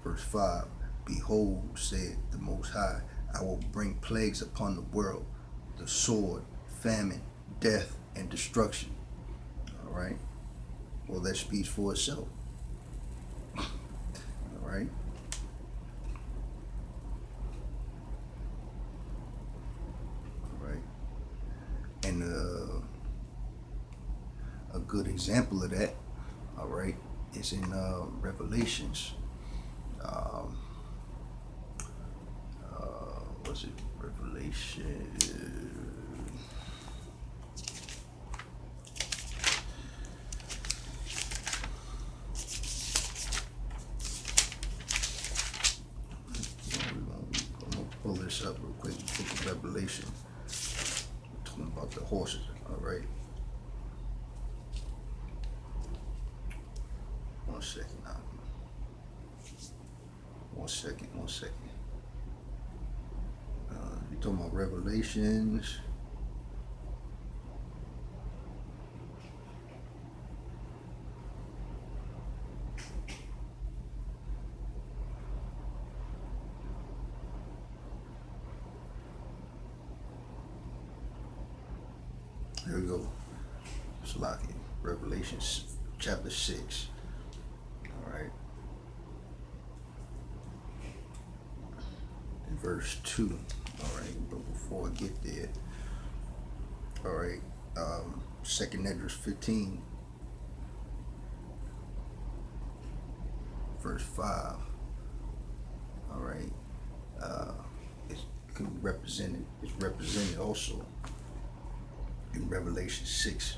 Verse 5, behold, said the Most High, I will bring plagues upon the world, the sword, famine, death, and destruction. All right. Well, that speaks for itself. All right. All right. And a good example of that, all right, is in Revelations. Um, what's it? Revelation. I'm gonna pull this up real quick. Book of Revelation. We're talking about the horses. All right. One second now. One second. You talking about Revelations? Here we go. Slocky. Revelation chapter 6. All right. In verse 2. All right. But before I get there, all right. Second Esdras 15. Verse 5. All right. It's represented also in Revelation 6,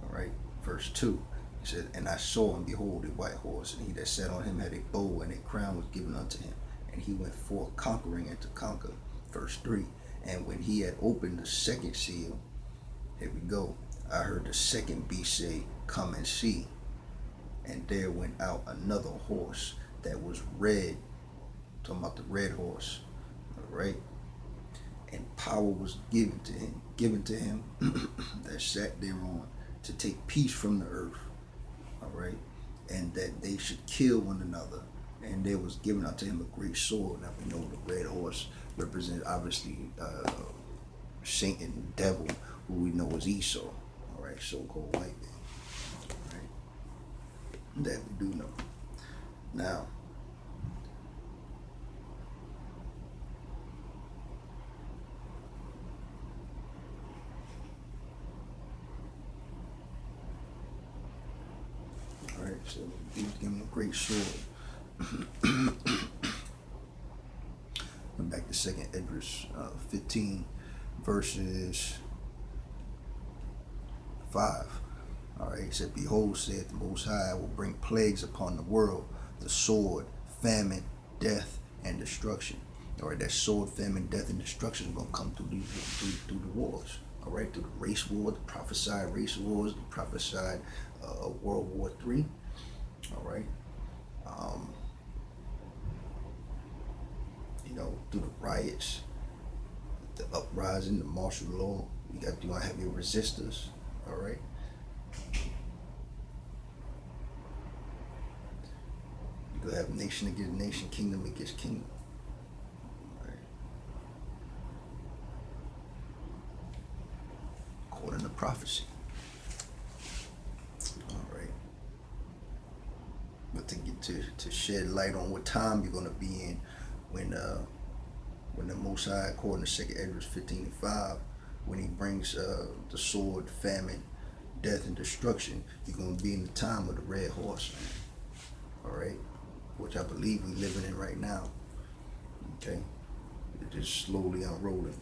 all right, verse 2. He said, and I saw and behold a white horse, and he that sat on him had a bow, and a crown was given unto him. And he went forth conquering and to conquer. Verse 3. And when he had opened the second seal, here we go, I heard the second beast say, come and see. And there went out another horse that was red, talking about the red horse, all right. And power was given to him that sat thereon to take peace from the earth, all right, and that they should kill one another. And there was given unto him a great sword. Now we know the red horse represents obviously Satan, the devil, who we know is Esau, all right, so-called white man, all right, that we do know. Now, all right, so he was given a great sword. And back to second Esdras 15 verses 5. All right, it said, behold, said the Most High, I will bring plagues upon the world, the sword, famine, death, and destruction. All right, that sword, famine, death, and destruction is going to come through the wars. All right, through the race war, the prophesied race wars, the prophesied World War III. All right. Through the riots, the uprising, the martial law, you're gonna have your resistors, all right. You're gonna have nation against nation, kingdom against kingdom. All right. According to prophecy. All right. But to get to shed light on what time you're gonna be in when the Most High, according to second Esdras 15:5, when he brings the sword, famine, death, and destruction, you're going to be in the time of the red horse, man. All right, which I believe we're living in right now. Okay, it's just slowly unrolling.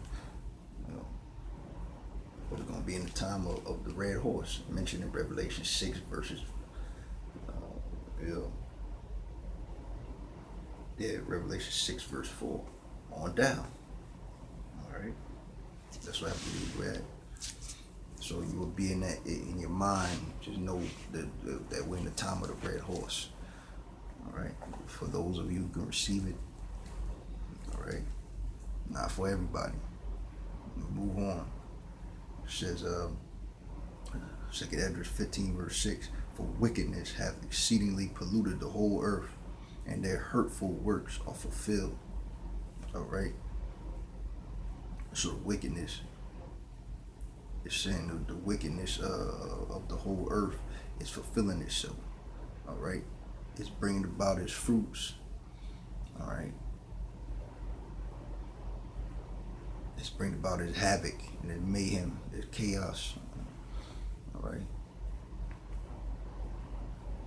But it's going to be in the time of the red horse, mentioned in Revelation 6 verses. Revelation 6 verse 4 on down. All right, that's what I believe we're at. So you will be in that in your mind. Just know that we're in the time of the red horse. All right, for those of you who can receive it. All right, not for everybody. Move on. It says, second Esdras 15 verse 6. For wickedness hath exceedingly polluted the whole earth, and their hurtful works are fulfilled. All right. So wickedness is saying the wickedness of the whole earth is fulfilling itself. All right. It's bringing about its fruits. All right. It's bringing about its havoc and its mayhem, its chaos. All right.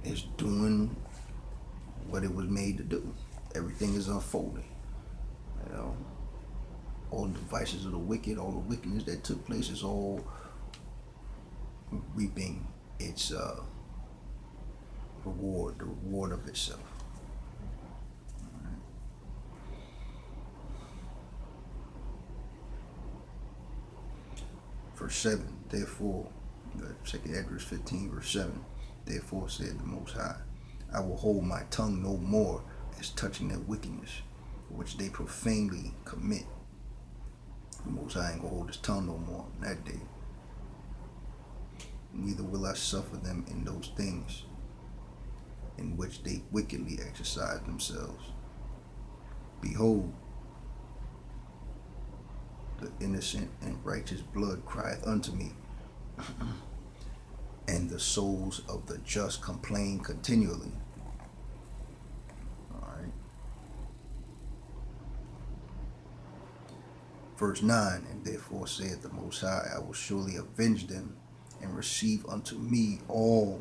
It's doing what it was made to do. Everything is unfolding. You know, all the devices of the wicked, all the wickedness that took place is all reaping its reward, the reward of itself. Right. Verse 7, therefore, 2nd Edwards 15, verse 7, therefore said the Most High, I will hold my tongue no more as touching their wickedness, which they profanely commit. The Most High ain't gonna hold his tongue no more on that day. Neither will I suffer them in those things in which they wickedly exercise themselves. Behold, the innocent and righteous blood crieth unto me, and the souls of the just complain continually. All right. Verse 9, and therefore saith the Most High, I will surely avenge them and receive unto me all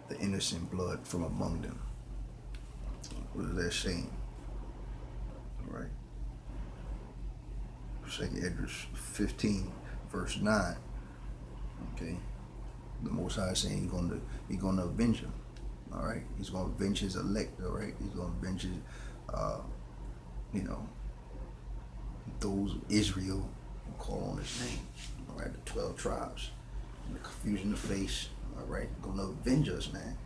the innocent blood from among them. What is that saying? All right. 2nd Edwards 15, verse 9. Okay. The Most High is saying he's gonna avenge them. All right. He's gonna avenge his elect. All right. He's gonna avenge his, those of Israel who call on his name. All right. The 12 tribes. And the confusion of face. All right. Gonna avenge us, man.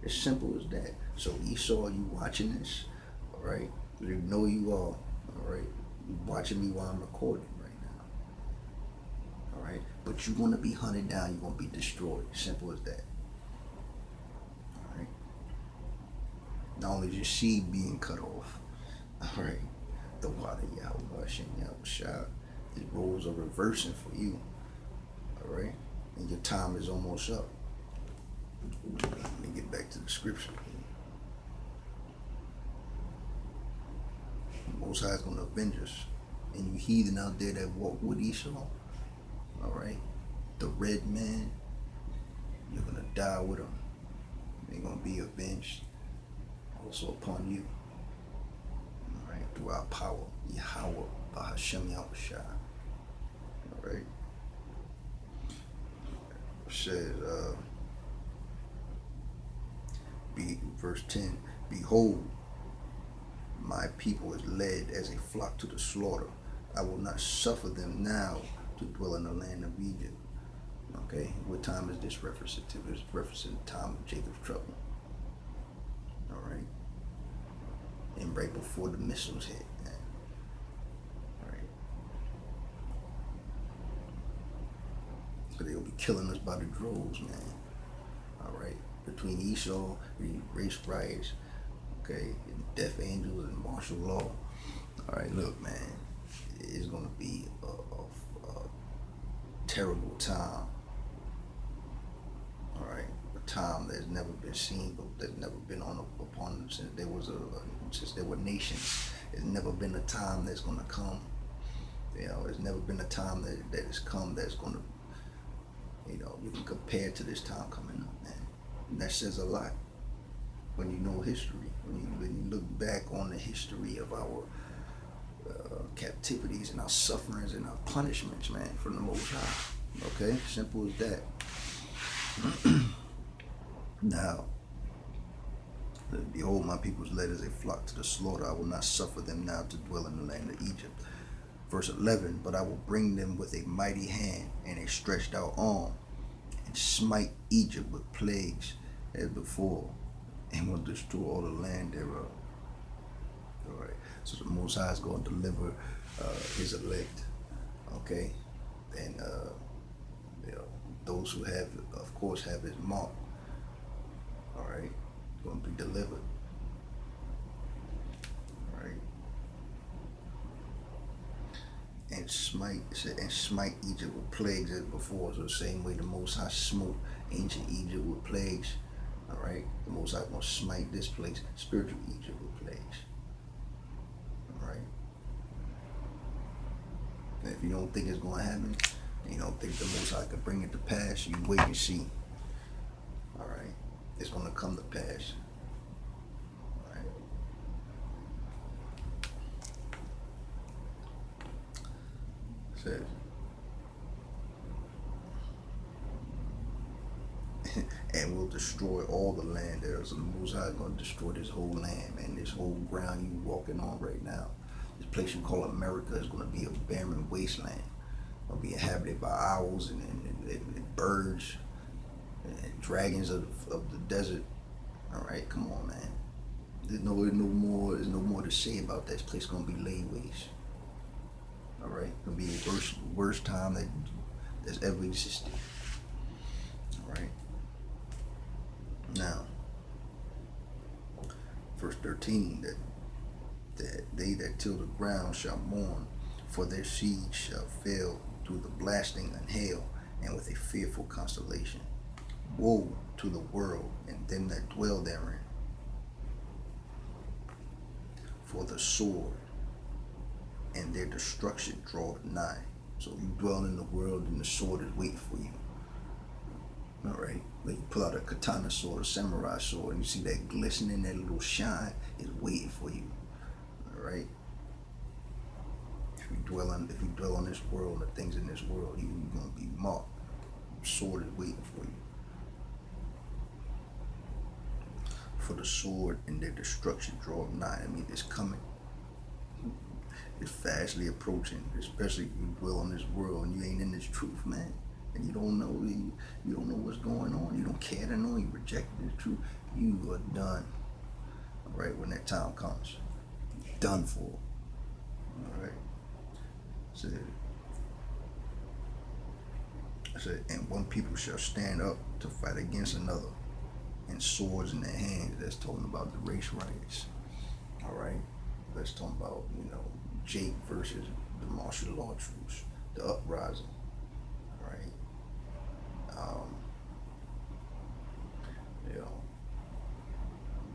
As simple as that. So Esau, you watching this? All right. You know you are. All right. You watching me while I'm recording right now. All right. But you're gonna be hunted down. You're gonna be destroyed. Simple as that. All right. Not only is your seed being cut off. All right. The water Yahawashi and Yahawashi. His roles are reversing for you. All right. And your time is almost up. Let me get back to the scripture. The Most High is going to avenge us. And you heathen out there that walk with Esau, all right, the red man, you're going to die with him. They're going to be avenged also upon you, all right, through our power, Yahweh, Bahashem Yahawashi, all right. It says, verse 10, behold, my people is led as a flock to the slaughter. I will not suffer them now to dwell in the land of Egypt. Okay, what time is this referencing to? It's referencing the time of Jacob's trouble. All right, and right before the missiles hit. All right, so they'll be killing us by the droves, man. All right, between Esau, race riots, okay, and death angels and martial law. All right, look, man, it's gonna be a terrible time. All right, a time that's never been seen, but that's never been upon them since there were nations. There's never been a time that's gonna come. You know, there's never been a time that has come that's gonna, you can compare to this time coming up, man. And that says a lot when you know history. When you look back on the history of our captivities and our sufferings and our punishments, man, from the Most High. Okay, simple as that. Now, behold, my people is led as a flock to the slaughter. I will not suffer them now to dwell in the land of Egypt. Verse 11, but I will bring them with a mighty hand and a stretched out arm, and smite Egypt with plagues as before, and will destroy all the land thereof. All right. So the Most High is going to deliver his elect. Okay, and those who have, of course, have his mark. All right? Going to be delivered, right? And smite, it said, and smite Egypt with plagues as before. So the same way the Most High smote ancient Egypt with plagues, all right? The Most High going to smite this place, spiritual Egypt, with plagues, all right? And if you don't think it's going to happen, and you don't think the Most High could bring it to pass, you wait and see, all right? It's going to come to pass, all right? It says, and will destroy all the land. There's the Most High going to destroy this whole land, man. This whole ground you walking on right now. This place you call America is going to be a barren wasteland. It'll be inhabited by owls and birds and dragons of the desert. All right, come on, man. There's no more to say about that. This place going to be laid waste. All right, it's going to be the worst time that's ever existed. All right. Now, verse 13, that they that till the ground shall mourn, for their seed shall fail through the blasting and hail, and with a fearful constellation. Woe to the world and them that dwell therein, for the sword and their destruction draweth nigh. So you dwell in the world, and the sword is waiting for you. All right, like you pull out a katana sword, a samurai sword, and you see that glistening, that little shine is waiting for you. All right. If you dwell on this world, the things in this world, you're gonna be marked. The sword is waiting for you. For the sword and their destruction draw nigh. I mean, it's coming. It's fastly approaching, especially if you dwell on this world and you ain't in this truth, man. And you don't know what's going on. You don't care to know. You rejected the truth. You are done. All right, when that time comes, done for. All right. I said, and one people shall stand up to fight against another, and swords in their hands. That's talking about the race riots. All right. That's talking about Jake versus the martial law troops, the uprising. Right.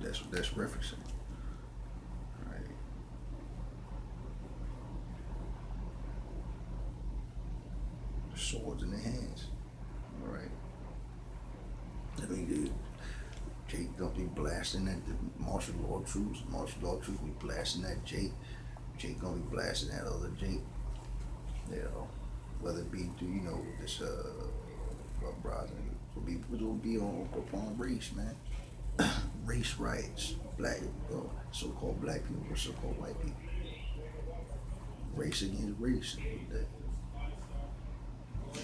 That's what that's referencing. Right. The swords in their hands. All right. I mean, Jake gonna be blasting at the martial law troops. Martial law troops be blasting at Jake. Jake gonna be blasting at other Jake. Whether it be through this uprising, it'll be upon race, man. Race riots, so-called black people or so-called white people. Race against race. You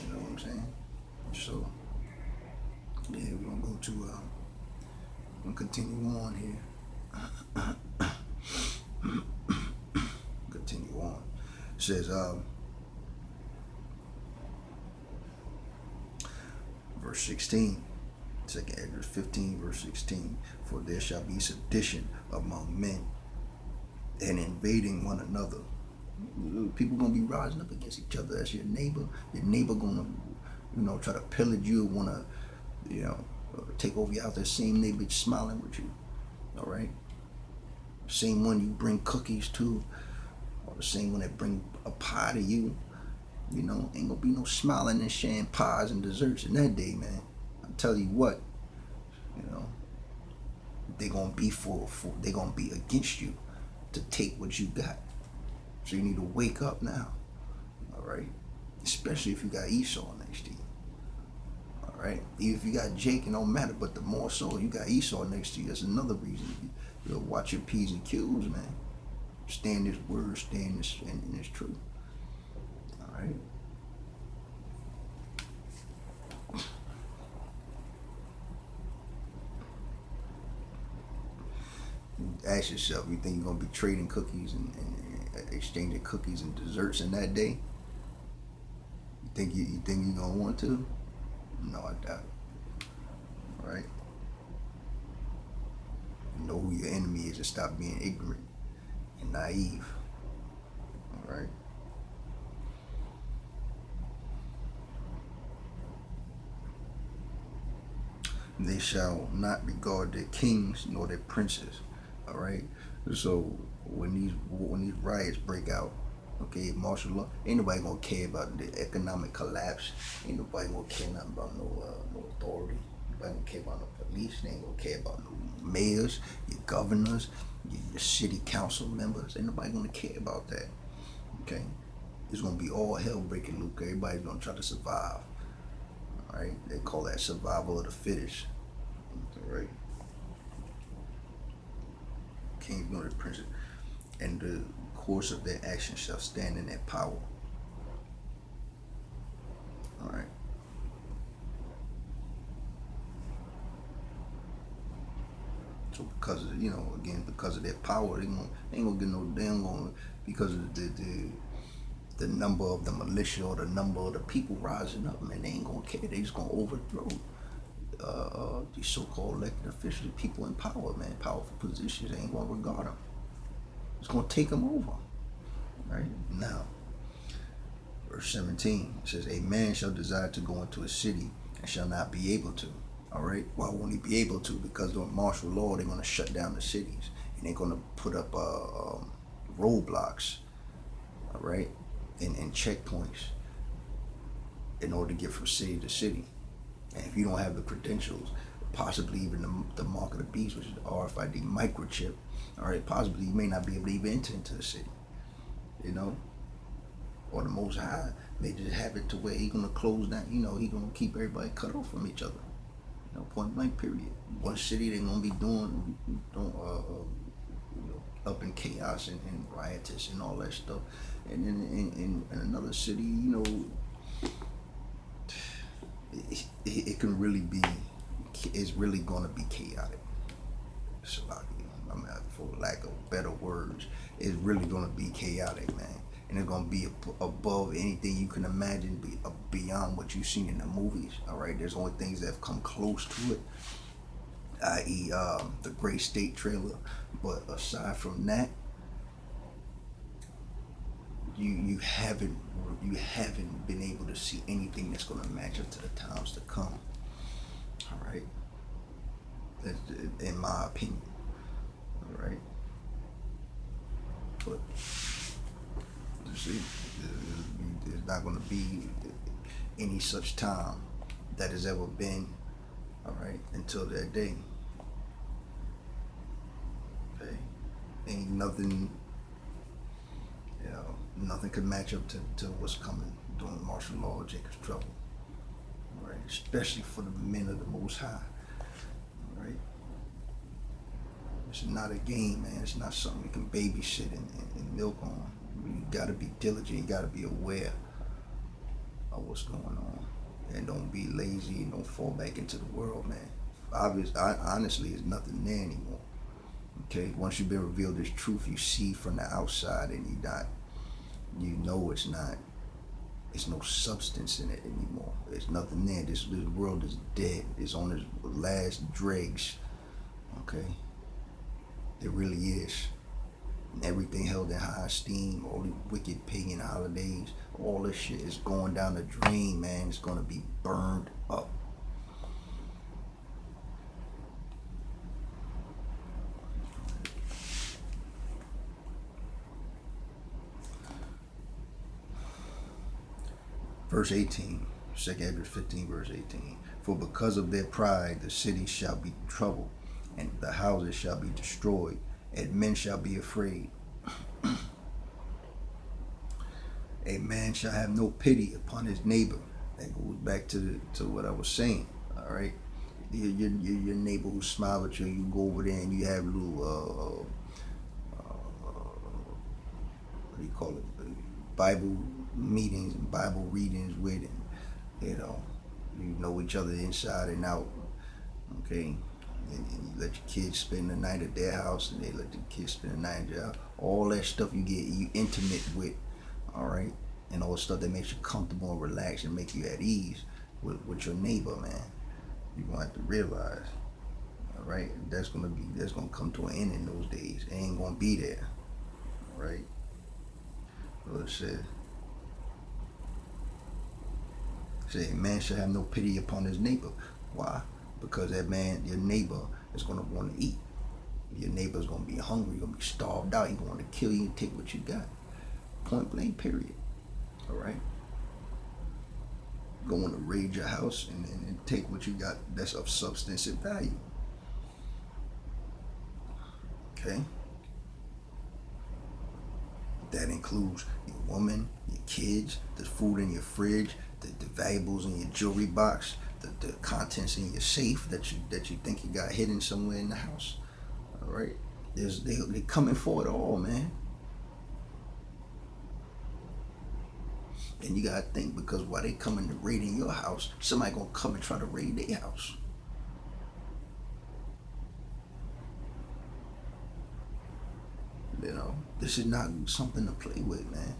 know what I'm saying? So, yeah, we're gonna go to, we're gonna continue on here. Continue on. It says, verse 16. 2nd Ezra 15, verse 16. For there shall be sedition among men, and invading one another. People gonna be rising up against each other. That's your neighbor. Your neighbor gonna, try to pillage you, wanna, take over your house. That same neighbor smiling with you. All right. Same one you bring cookies to, or the same one that bring a pie to you. Ain't gonna be no smiling and sharing pies and desserts in that day, man. I'll tell you what, they're gonna be they're gonna be against you to take what you got. So you need to wake up now. All right, especially if you got Esau next to you. All right, even if you got Jake, it don't matter. But the more so you got Esau next to you, that's another reason. You watch your P's and Q's, man. Stay in this word, stay in this truth. All right. Ask yourself, you think you're gonna be trading cookies and exchanging cookies and desserts in that day? You think you're gonna want to? No, I doubt it. All right. to stop being ignorant and naive. All right. They shall not regard their kings nor their princes. All right. So when these riots break out, okay, martial law, ain't nobody gonna care about the economic collapse. Ain't nobody gonna care nothing about no authority. Nobody gonna care about no police. They ain't gonna care about no mayors, your governors, your city council members. Ain't nobody gonna care about that. Okay, it's gonna be all hell breaking loose. Everybody's gonna try to survive. All right, they call that survival of the fittest. All right, kings nor the princes, and the course of their action shall stand in their power. All right. So because of, again, because of their power, they ain't gonna get no damn going, because of the number of the militia or the number of the people rising up, man. They ain't gonna care. They just gonna overthrow these so-called elected officials, people in power, man, powerful positions. They ain't gonna regard them. It's gonna take them over. Right now, verse 17 says, "A man shall desire to go into a city and shall not be able to." All right. Why won't he be able to? Because during martial law, they're gonna shut down the cities and they're gonna put up roadblocks. All right, and checkpoints in order to get from city to city. And if you don't have the credentials, possibly even the mark of the beast, which is the RFID microchip, all right, possibly you may not be able to even enter into the city. Or the Most High may just have it to where he's gonna close down. He's gonna keep everybody cut off from each other. Point blank. Period. One city they're gonna be doing up in chaos and riotous and all that stuff, and then in another city, it can really be. It's really gonna be chaotic. For lack of better words, it's really gonna be chaotic, man. And it's gonna be above anything you can imagine, beyond what you've seen in the movies. All right, there's only things that have come close to it, i.e., the Great State trailer. But aside from that, you haven't been able to see anything that's gonna match up to the times to come. All right, that's in my opinion. All right, but you see, there's not going to be any such time that has ever been, all right, until that day. Okay, ain't nothing, nothing could match up to what's coming during martial law or Jacob's trouble. All right, especially for the men of the Most High. All right, it's not a game, man. It's not something you can babysit and milk on. You gotta be diligent. You gotta be aware of what's going on, and don't be lazy and don't fall back into the world, man. Honestly, there's nothing there anymore. Okay, once you've been revealed this truth, you see from the outside, and it's no substance in it anymore. There's nothing there. This world is dead. It's on its last dregs. Okay, it really is. Everything held in high esteem, all the wicked pagan holidays, all this shit is going down the drain, man. It's gonna be burned up. Verse 18, 2 Ezra 15, verse 18. "For because of their pride, the cities shall be troubled, and the houses shall be destroyed, and men shall be afraid. A man shall have no pity upon his neighbor." That goes back to what I was saying. All right, your neighbor who smiles at you, you go over there and you have little what do you call it? Bible meetings and Bible readings with, and you know each other inside and out. Okay. And you let your kids spend the night at their house, and they let the kids spend the night at your house. All that stuff you intimate with, all right, and all the stuff that makes you comfortable and relaxed and make you at ease with your neighbor, man. You're gonna have to realize, All right, that's gonna come to an end in those days. It ain't gonna be there. All right. Well, it said, man shall have no pity upon his neighbor. Why? Because that man, your neighbor, is gonna want to eat. Your neighbor's gonna be hungry, gonna be starved out. He gonna want to kill you and take what you got. Point blank. Period. All right. Going to raid your house and take what you got that's of substantive value. Okay. That includes your woman, your kids, the food in your fridge, the valuables in your jewelry box, the contents in your safe that you think you got hidden somewhere in the house. All right. They coming for it all, man. And you gotta think, because while they coming to raid in your house, somebody gonna come and try to raid their house. You know, this is not something to play with, man.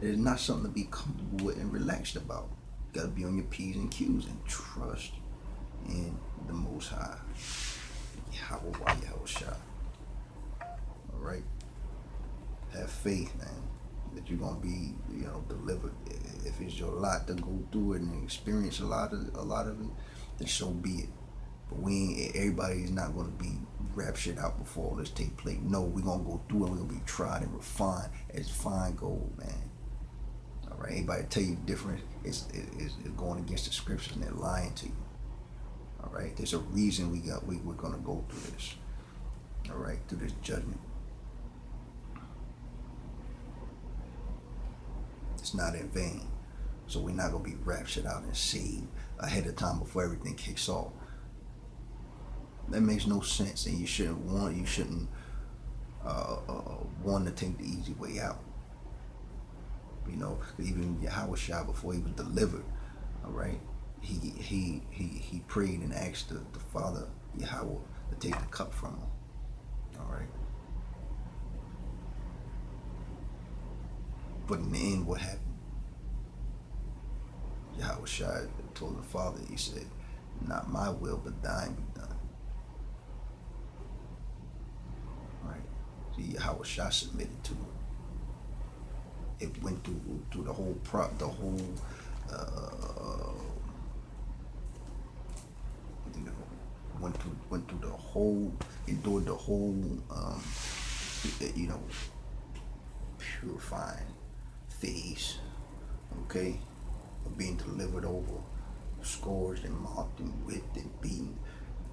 It is not something to be comfortable with and relaxed about. You gotta be on your P's and Q's and trust in the Most High. Yahawashi. All right. Have faith, man, that you're gonna be, delivered. If it's your lot to go through it and experience a lot of it, then so be it. But everybody's not gonna be raptured out before all this take place. No, we're gonna go through it. We're gonna be tried and refined as fine gold, man. All right. Anybody tell you different is going against the scriptures, and they're lying to you. All right. There's a reason we're gonna go through this. All right, through this judgment. It's not in vain. So we're not gonna be raptured out and saved ahead of time before everything kicks off. That makes no sense, and you shouldn't want to take the easy way out. Even Yahawashi, before he was delivered, all right, he prayed and asked the Father Yahweh to take the cup from him. All right. But in the end, what happened? Yahawashi told the Father, he said, not my will, but thine be done. Right? See, Yahawashi submitted to him. It went through the whole went through the whole, endured the whole, purifying phase, okay, of being delivered over, scourged and mocked and whipped and beaten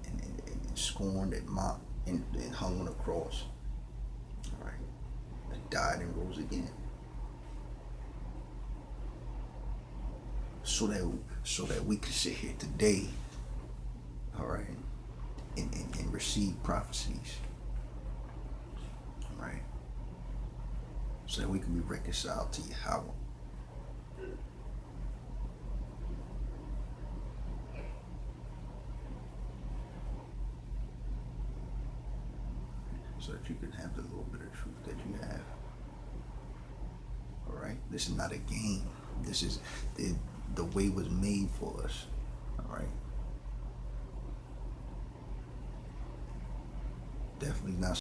and scorned and mocked and hung on the cross. All right, and died and rose again, so that we can sit here today, all right, and receive prophecies, all right, so that we can be reconciled to Yahweh. So that you can have the little bit of truth that you have. All right, this is not a game. This is the way was made for us. All right, definitely not